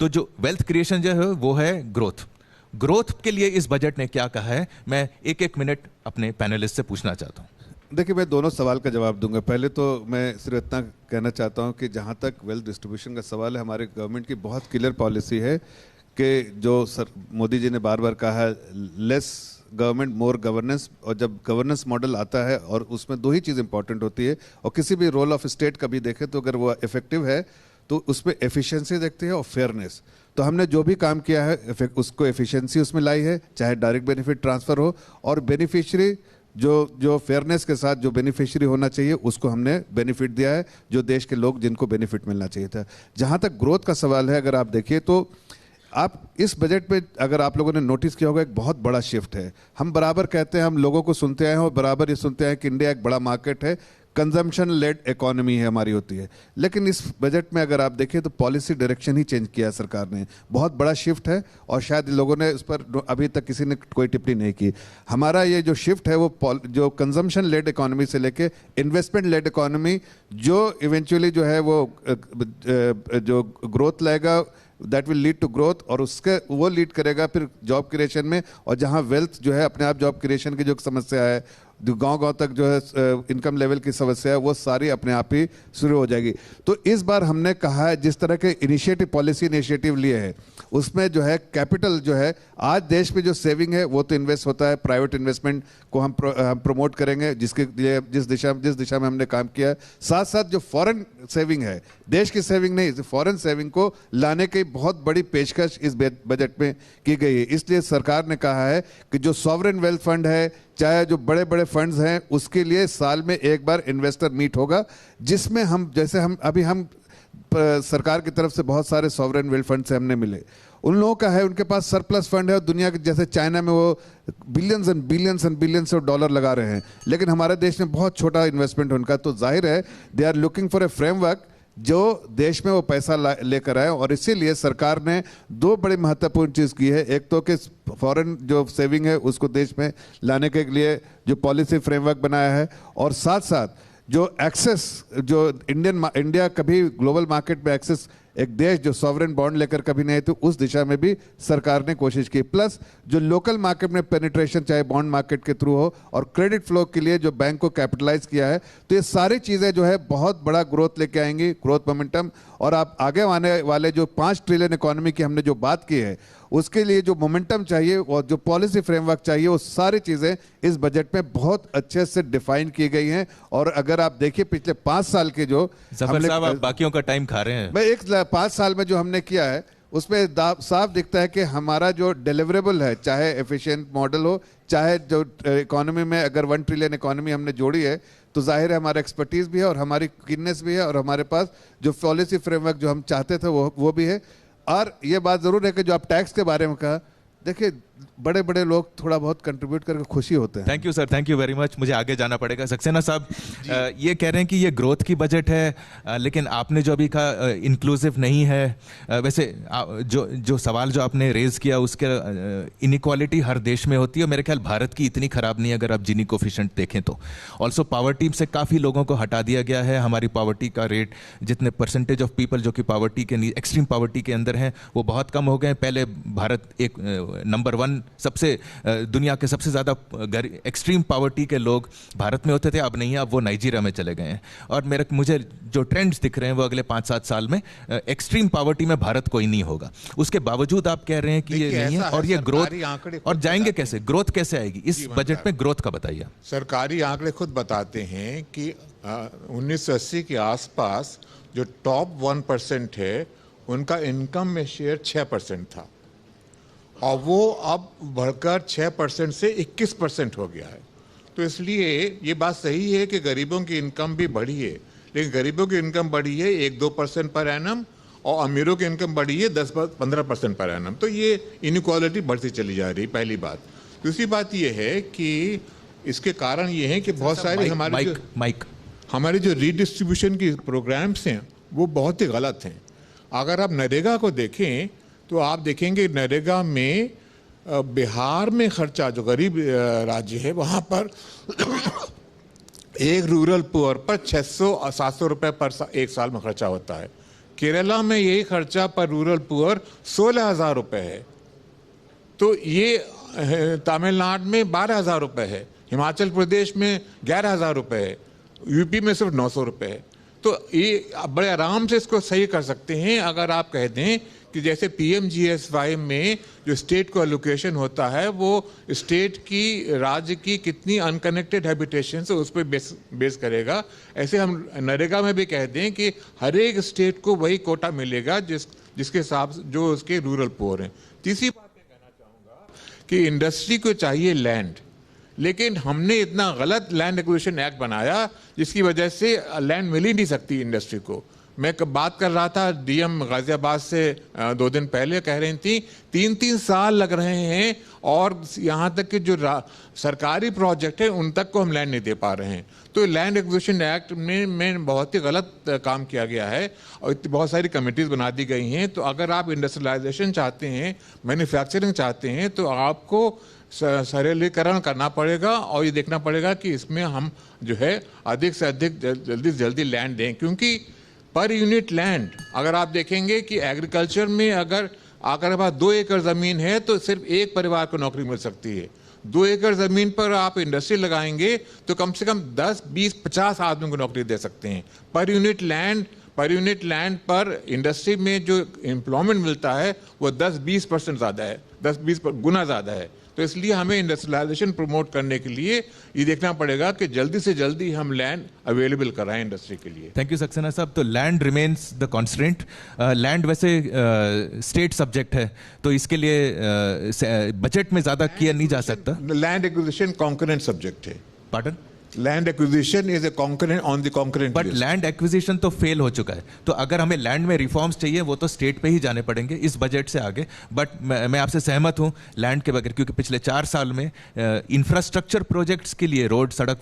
तो जो wealth creation जो है वो है ग्रोथ। ग्रोथ के लिए इस बजट ने क्या कहा है, मैं एक एक मिनट अपने पैनलिस्ट से पूछना चाहता हूँ। देखिए, मैं दोनों सवाल का जवाब दूंगा। पहले तो मैं सिर्फ इतना कहना चाहता हूं कि जहां तक वेल्थ डिस्ट्रीब्यूशन का सवाल है, हमारे गवर्नमेंट की बहुत क्लियर पॉलिसी है कि जो मोदी जी ने बार बार कहा है, लेस गवर्नमेंट मोर गवर्नेंस। और जब गवर्नेंस मॉडल आता है और उसमें दो ही चीज़ इंपॉर्टेंट होती है, और किसी भी रोल ऑफ स्टेट का भी देखें तो अगर वो इफेक्टिव है तो उसमें एफिशिएंसी देखते हैं और फेयरनेस। तो हमने जो भी काम किया है उसको एफिशिएंसी उसमें लाई है, चाहे डायरेक्ट बेनिफिट ट्रांसफ़र हो, और बेनिफिशियरी जो फेयरनेस के साथ जो बेनिफिशियरी होना चाहिए उसको हमने बेनिफिट दिया है, जो देश के लोग जिनको बेनिफिट मिलना चाहिए था। जहाँ तक ग्रोथ का सवाल है, अगर आप देखिए तो आप इस बजट में अगर आप लोगों ने नोटिस किया होगा, एक बहुत बड़ा शिफ्ट है। हम बराबर कहते हैं, हम लोगों को सुनते आए हैं और बराबर ये सुनते हैं कि इंडिया एक बड़ा मार्केट है, कंजम्पशन लेड इकोनॉमी है हमारी होती है। लेकिन इस बजट में अगर आप देखें तो पॉलिसी डायरेक्शन ही चेंज किया है सरकार ने, बहुत बड़ा शिफ्ट है, और शायद लोगों ने उस पर अभी तक किसी ने कोई टिप्पणी नहीं की। हमारा ये जो शिफ्ट है वो जो कंजम्पशन लेड इकोनॉमी से लेके इन्वेस्टमेंट लेड इकोनॉमी, जो इवेंचुअली जो है वो जो ग्रोथ लाएगा, that will lead to growth, और उसके वो लीड करेगा फिर जॉब क्रिएशन में। और जहाँ वेल्थ जो है अपने आप जॉब क्रिएशन की जो समस्या है, जो गांव-गांव तक जो है इनकम लेवल की समस्या है, वो सारी अपने आप ही शुरू हो जाएगी। तो इस बार हमने कहा है, जिस तरह के इनिशिएटिव पॉलिसी इनिशिएटिव लिए हैं उसमें जो है कैपिटल जो है, आज देश में जो सेविंग है वो तो इन्वेस्ट होता है, प्राइवेट इन्वेस्टमेंट को हम प्रमोट करेंगे, जिसके लिए जिस दिशा में हमने काम किया है। साथ साथ जो फॉरेन सेविंग है, देश की सेविंग नहीं, फॉरेन सेविंग को लाने की बहुत बड़ी पेशकश इस बजट में की गई है। इसलिए सरकार ने कहा है कि जो सॉवरेन वेल्थ फंड है, चाहे जो बड़े बड़े फंड्स हैं, उसके लिए साल में एक बार इन्वेस्टर मीट होगा, जिसमें हम जैसे हम सरकार की तरफ से बहुत सारे सॉवरेन वेल्थ फंड से हमने मिले, उन लोगों का है, उनके पास सरप्लस फंड है, और दुनिया के जैसे चाइना में वो billions and billions of dollar लगा रहे हैं, लेकिन हमारे देश में बहुत छोटा इन्वेस्टमेंट उनका। तो जाहिर है they are looking for a framework जो देश में वो पैसा लेकर आए, और इसीलिए सरकार ने दो बड़ी महत्वपूर्ण चीज़ की है। एक तो कि फॉरेन जो सेविंग है उसको देश में लाने के लिए जो पॉलिसी फ्रेमवर्क बनाया है, और साथ साथ जो एक्सेस, जो इंडिया कभी ग्लोबल मार्केट में एक्सेस, एक देश जो सॉवरेन बॉन्ड लेकर कभी नहीं, तो उस दिशा में भी सरकार ने कोशिश की। प्लस जो लोकल मार्केट में पेनिट्रेशन, चाहे बॉन्ड मार्केट के थ्रू हो, और क्रेडिट फ्लो के लिए जो बैंक को कैपिटलाइज किया है, तो ये सारी चीज़ें जो है बहुत बड़ा ग्रोथ लेके आएंगी, ग्रोथ मोमेंटम। और आप आगे आने वाले जो 5 ट्रिलियन इकोनॉमी की हमने जो बात की है, उसके लिए जो मोमेंटम चाहिए और जो पॉलिसी फ्रेमवर्क चाहिए, वो सारी चीज़ें इस बजट में बहुत अच्छे से डिफाइन की गई हैं। और अगर आप देखिए पिछले 5 साल के जो जफर साहब, आप बाकियों का टाइम खा रहे हैं। मैं 5 साल में जो हमने किया है उसमें साफ दिखता है कि हमारा जो डिलीवरेबल है, चाहे एफिशिएंट मॉडल हो, चाहे जो इकोनॉमी में अगर 1 ट्रिलियन इकोनॉमी हमने जोड़ी है, तो जाहिर है हमारा एक्सपर्टीज भी है और हमारी कीननेस भी है, और हमारे पास जो पॉलिसी फ्रेमवर्क जो हम चाहते थे वो भी है। और ये बात ज़रूर है कि जो आप टैक्स के बारे में कहा, देखिए बड़े बड़े लोग थोड़ा बहुत कंट्रीब्यूट करके खुशी होते हैं। Thank you sir, thank you very much. मुझे आगे जाना पड़ेगा। सक्सेना साहब, ये कह रहे हैं कि ये ग्रोथ की बजट है, लेकिन आपने जो अभी कहा इंक्लूसिव नहीं है। वैसे जो सवाल जो आपने रेज किया, उसके इनइक्वालिटी हर देश में होती है, मेरे ख्याल भारत की इतनी खराब नहीं है अगर आप जीनी कोफिशिएंट देखें तो। ऑल्सो पावर्टी से काफ़ी लोगों को हटा दिया गया है। हमारी पावर्टी का रेट, जितने परसेंटेज ऑफ पीपल जो कि पावर्टी के एक्सट्रीम पावर्टी के अंदर हैं, वो बहुत कम हो गए। पहले भारत एक नंबर 1 सबसे दुनिया के सबसे ज़्यादा एक्सट्रीम पावर्टी के लोग भारत में होते थे, अब नहीं है, अब वो नाइजीरिया में चले गए हैं। और मुझे जो ट्रेंड्स दिख रहे हैं वो अगले 5-7 साल में एक्सट्रीम पावर्टी में भारत कोई नहीं होगा। उसके बाबावजूद आप कह रहे हैं कि ये नहीं है, और ये ग्रोथ, और जाएंगे कैसे, ग्रोथ कैसे आएगी इस बजट में? ग्रोथ का बताइए। सरकारी आंकड़े खुद बताते हैं कि 1980 के आसपास जो टॉप 1% है उनका इनकम में शेयर 6% था, और वो अब बढ़कर 6% से 21% हो गया है। तो इसलिए ये बात सही है कि गरीबों की इनकम भी बढ़ी है, लेकिन गरीबों की इनकम बढ़ी है 1-2% पर एनम, और अमीरों की इनकम बढ़ी है 10-15% पर एनम। तो ये इनइक्वालिटी बढ़ती चली जा रही, पहली बात। दूसरी बात ये है कि इसके कारण ये है कि बहुत सारे हमारे जो रीडिस्ट्रीब्यूशन की प्रोग्राम्स हैं वो बहुत ही गलत हैं। अगर आप नरेगा को देखें तो आप देखेंगे नरेगा में बिहार में खर्चा, जो गरीब राज्य है वहाँ पर एक रूरल पुअर पर 600-700 रुपये पर एक साल में खर्चा होता है। केरला में यही खर्चा पर रूरल पुअर 16,000 रुपये है, तो ये तमिलनाडु में 12,000 रुपये है, हिमाचल प्रदेश में 11,000 रुपये है, यूपी में सिर्फ 900 रुपये है। तो ये बड़े आराम से इसको सही कर सकते हैं अगर आप कह दें कि जैसे PMGSY में जो स्टेट को एलोकेशन होता है वो स्टेट की, राज्य की कितनी अनकनेक्टेड हैबिटेशन है उस पर बेस करेगा। ऐसे हम नरेगा में भी कह दें कि हर एक स्टेट को वही कोटा मिलेगा जिसके हिसाब से जो उसके रूरल पुअर हैं। तीसरी बात मैं कहना चाहूँगा कि इंडस्ट्री को चाहिए लैंड, लेकिन हमने इतना गलत लैंड एक्विजिशन एक्ट बनाया जिसकी वजह से लैंड मिल ही नहीं सकती इंडस्ट्री को। मैं बात कर रहा था DM गाजियाबाद से 2 दिन पहले, कह रही थी 3-3 साल लग रहे हैं और यहाँ तक कि जो सरकारी प्रोजेक्ट है उन तक को हम लैंड नहीं दे पा रहे हैं। तो लैंड एक्विजिशन एक्ट में बहुत ही गलत काम किया गया है और बहुत सारी कमेटीज बना दी गई हैं। तो अगर आप इंडस्ट्रियलाइजेशन चाहते हैं, मैन्युफैक्चरिंग चाहते हैं, तो आपको सरलीकरण करना पड़ेगा और ये देखना पड़ेगा कि इसमें हम जो है अधिक से अधिक जल्दी से जल्दी लैंड दें, क्योंकि पर यूनिट लैंड अगर आप देखेंगे कि एग्रीकल्चर में अगर आपके पास 2 एकड़ ज़मीन है तो सिर्फ एक परिवार को नौकरी मिल सकती है। 2 एकड़ ज़मीन पर आप इंडस्ट्री लगाएंगे तो कम से कम 10, 20, 50 आदमियों को नौकरी दे सकते हैं। पर यूनिट लैंड पर इंडस्ट्री में जो एम्प्लॉयमेंट मिलता है वो 10-20% ज़्यादा है, 10-20 गुना ज़्यादा है। तो इसलिए हमें इंडस्ट्रियलाइजेशन प्रमोट करने के लिए ये देखना पड़ेगा कि जल्दी से जल्दी हम लैंड अवेलेबल कराएं इंडस्ट्री के लिए। थैंक यू सक्सेना साहब। तो land remains the constraint. Land वैसे स्टेट सब्जेक्ट है तो इसके लिए बजट में ज़्यादा किया नहीं जा सकता। लैंड एक्विजिशन कॉन्करेंट सब्जेक्ट है। Pardon? Land acquisition is a concurrent on the concurrent. But land acquisition तो फेल हो चुका है, तो अगर हमें लैंड में रिफॉर्म्स चाहिए वो तो स्टेट पे ही जाने पड़ेंगे इस बजट से आगे। बट मैं आपसे सहमत हूँ लैंड के बगैर, क्योंकि पिछले 4 साल में इंफ्रास्ट्रक्चर प्रोजेक्ट्स के लिए, रोड, सड़क,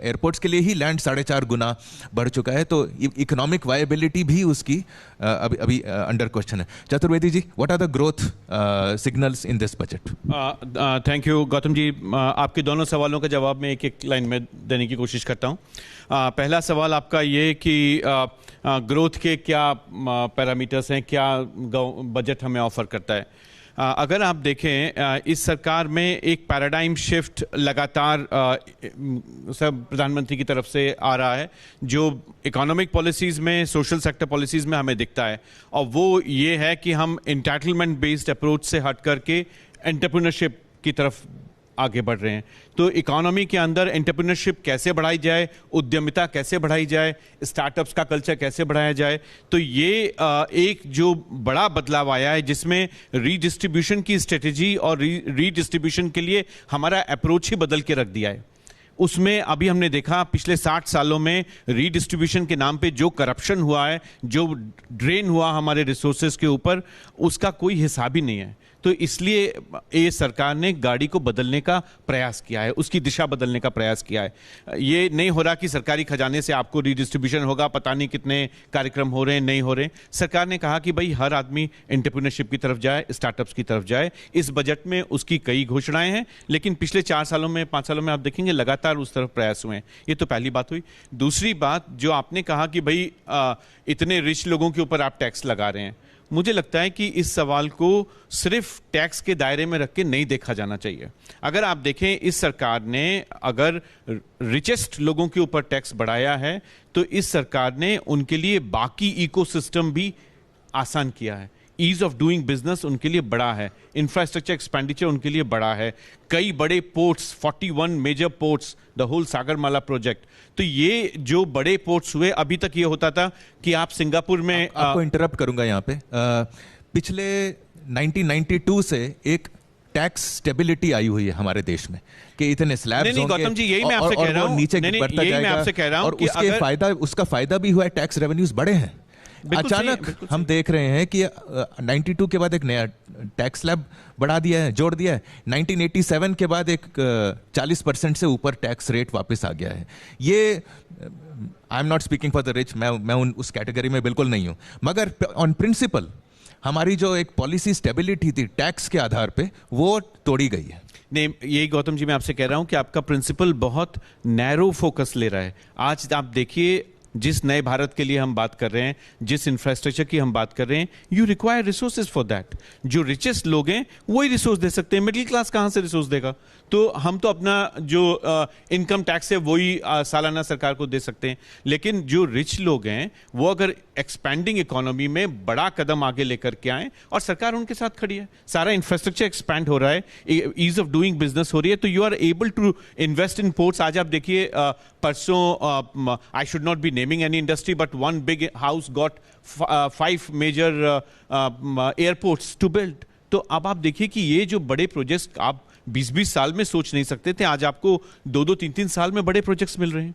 एयरपोर्ट्स के लिए ही लैंड 4.5 गुना बढ़ चुका है। तो इकोनॉमिक वायबिलिटी भी उसकी अभी अंडर क्वेश्चन है। Chaturvedi ji, what are the growth signals in this budget? Thank you Gautam ji. आपके दोनों सवालों का जवाब मैं एक लाइन में देने की कोशिश करता हूं। पहला सवाल आपका ये कि ग्रोथ के क्या पैरामीटर्स हैं, क्या बजट हमें ऑफर करता है। अगर आप देखें इस सरकार में एक पैराडाइम शिफ्ट लगातार सब प्रधानमंत्री की तरफ से आ रहा है, जो इकोनॉमिक पॉलिसीज़ में, सोशल सेक्टर पॉलिसीज़ में हमें दिखता है, और वो ये है कि हम एंटाइटलमेंट बेस्ड अप्रोच से हट करके एंटरप्रेन्योरशिप की तरफ आगे बढ़ रहे हैं। तो इकोनॉमी के अंदर एंटरप्रेन्योरशिप कैसे बढ़ाई जाए, उद्यमिता कैसे बढ़ाई जाए, स्टार्टअप्स का कल्चर कैसे बढ़ाया जाए, तो ये एक जो बड़ा बदलाव आया है जिसमें रीडिस्ट्रीब्यूशन की स्ट्रेटेजी और रीडिस्ट्रीब्यूशन के लिए हमारा अप्रोच ही बदल के रख दिया है। उसमें अभी हमने देखा पिछले 60 सालों में रीडिस्ट्रीब्यूशन के नाम पे जो करप्शन हुआ है, जो ड्रेन हुआ हमारे रिसोर्सेज के ऊपर, उसका कोई हिसाब ही नहीं है। तो इसलिए ये सरकार ने गाड़ी को बदलने का प्रयास किया है, उसकी दिशा बदलने का प्रयास किया है। ये नहीं हो रहा कि सरकारी खजाने से आपको रीडिस्ट्रीब्यूशन होगा, पता नहीं कितने कार्यक्रम हो रहे हैं, नहीं हो रहे। सरकार ने कहा कि भाई हर आदमी एंटरप्रेन्योरशिप की तरफ जाए, स्टार्टअप्स की तरफ जाए। इस बजट में उसकी कई घोषणाएं हैं, लेकिन पिछले 4 सालों में, 5 सालों में आप देखेंगे लगातार उस तरफ प्रयास हुए हैं। ये तो पहली बात हुई। दूसरी बात जो आपने कहा कि भाई इतने रिच लोगों के ऊपर आप टैक्स लगा रहे हैं, मुझे लगता है कि इस सवाल को सिर्फ टैक्स के दायरे में रख के नहीं देखा जाना चाहिए। अगर आप देखें इस सरकार ने अगर रिचेस्ट लोगों के ऊपर टैक्स बढ़ाया है तो इस सरकार ने उनके लिए बाकी इकोसिस्टम भी आसान किया है। ईज ऑफ डूइंग बिजनेस उनके लिए बड़ा है, इंफ्रास्ट्रक्चर एक्सपेंडिचर उनके लिए बड़ा है। कई बड़े ports, 41 major ports, the whole Sagarmala project. तो ये जो बड़े पोर्ट्स हुए, अभी तक ये होता था कि आप सिंगापुर में आपको इंटरप्ट करूंगा यहाँ पे। पिछले 1992 से एक टैक्स स्टेबिलिटी आई हुई है हमारे देश में कि इतने स्लैब्स नहीं गौतम जी, यही मैं आपसे कह रहा हूं, नीचे बढ़ता जाएगा और उसका फायदा भी हुआ है, टैक्स रेवेन्यूज बढ़े हैं। अचानक हम देख रहे हैं कि 92 के बाद एक नया टैक्स स्लैब बढ़ा दिया है, जोड़ दिया है। 1987 के बाद एक 40% से ऊपर टैक्स रेट वापस आ गया है। ये I am not speaking for the rich, मैं उस कैटेगरी में बिल्कुल नहीं हूं, मगर ऑन प्रिंसिपल हमारी जो एक पॉलिसी स्टेबिलिटी थी टैक्स के आधार पे, वो तोड़ी गई है। नहीं, यही गौतम जी मैं आपसे कह रहा हूं कि आपका प्रिंसिपल बहुत नैरो फोकस ले रहा है। आज आप देखिए जिस नए भारत के लिए हम बात कर रहे हैं, जिस इंफ्रास्ट्रक्चर की हम बात कर रहे हैं, you require resources for that. जो रिचेस्ट लोग हैं वही रिसोर्स दे सकते हैं, मिडिल क्लास कहां से रिसोर्स देगा? तो हम तो अपना जो इनकम टैक्स है वही सालाना सरकार को दे सकते हैं, लेकिन जो रिच लोग हैं वो अगर एक्सपैंडिंग इकोनॉमी में बड़ा कदम आगे लेकर के आए, और सरकार उनके साथ खड़ी है, सारा इंफ्रास्ट्रक्चर एक्सपैंड हो रहा है, ईज ऑफ डूइंग बिजनेस हो रही है, तो you are able to invest in ports. आज आप देखिए परसों, I should not be naming any industry, but one big house got 5 major airports to build. तो अब आप देखिए कि ये जो बड़े प्रोजेक्ट्स आप 20-20 साल में सोच नहीं सकते थे, आज आपको 2-2, 3-3 साल में बड़े प्रोजेक्ट्स मिल रहे हैं।